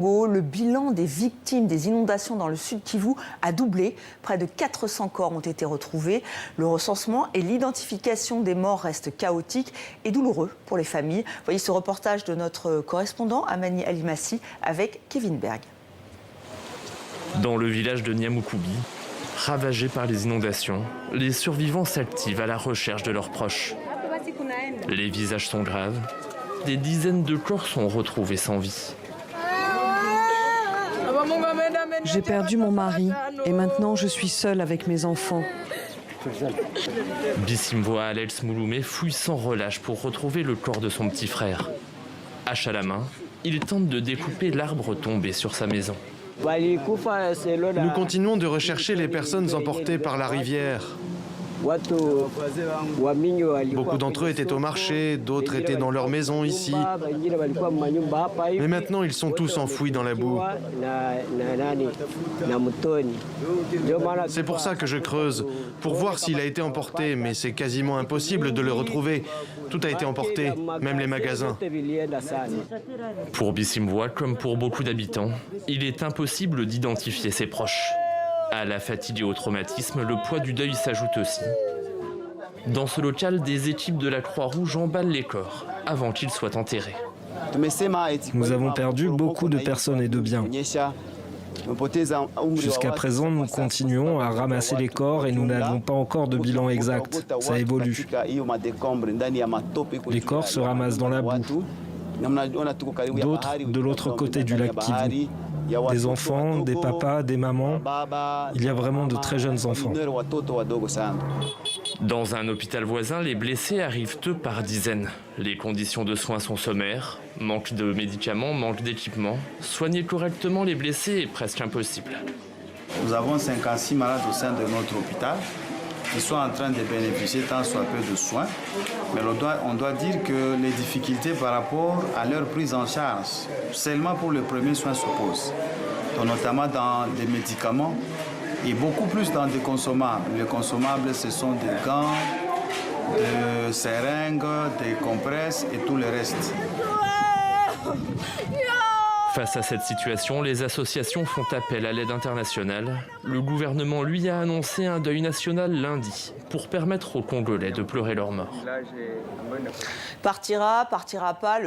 Le bilan des victimes des inondations dans le sud Kivu a doublé. Près de 400 corps ont été retrouvés. Le recensement et l'identification des morts restent chaotiques et douloureux pour les familles. Voyez ce reportage de notre correspondant Amani Alimassi avec Kevin Berg. Dans le village de Nyamukubi, ravagé par les inondations, les survivants s'activent à la recherche de leurs proches. Les visages sont graves. Des dizaines de corps sont retrouvés sans vie. J'ai perdu mon mari et maintenant je suis seule avec mes enfants. Bissimvoa Alels Mouloumé fouille sans relâche pour retrouver le corps de son petit frère. Hache à la main, il tente de découper l'arbre tombé sur sa maison. Nous continuons de rechercher les personnes emportées par la rivière. Beaucoup d'entre eux étaient au marché, d'autres étaient dans leur maison ici. Mais maintenant, ils sont tous enfouis dans la boue. C'est pour ça que je creuse, pour voir s'il a été emporté, mais c'est quasiment impossible de le retrouver. Tout a été emporté, même les magasins. Pour Bissimvoa, comme pour beaucoup d'habitants, il est impossible d'identifier ses proches. À la fatigue et au traumatisme, le poids du deuil s'ajoute aussi. Dans ce local, des équipes de la Croix-Rouge emballent les corps avant qu'ils soient enterrés. Nous avons perdu beaucoup de personnes et de biens. Jusqu'à présent, nous continuons à ramasser les corps et nous n'avons pas encore de bilan exact. Ça évolue. Les corps se ramassent dans la boue. D'autres de l'autre côté du lac Kivu. Des enfants, des papas, des mamans. Il y a vraiment de très jeunes enfants. Dans un hôpital voisin, les blessés arrivent eux par dizaines. Les conditions de soins sont sommaires, manque de médicaments, manque d'équipements. Soigner correctement les blessés est presque impossible. Nous avons 56 malades au sein de notre hôpital qui sont en train de bénéficier tant soit peu de soins. Mais on doit dire que les difficultés par rapport à leur prise en charge, seulement pour le premier soin se posent. Donc, notamment dans des médicaments et beaucoup plus dans des consommables. Les consommables, ce sont des gants, des seringues, des compresses et tout le reste. Face à cette situation, les associations font appel à l'aide internationale. Le gouvernement, lui, a annoncé un deuil national lundi pour permettre aux Congolais de pleurer leur mort. Partira, partira pas.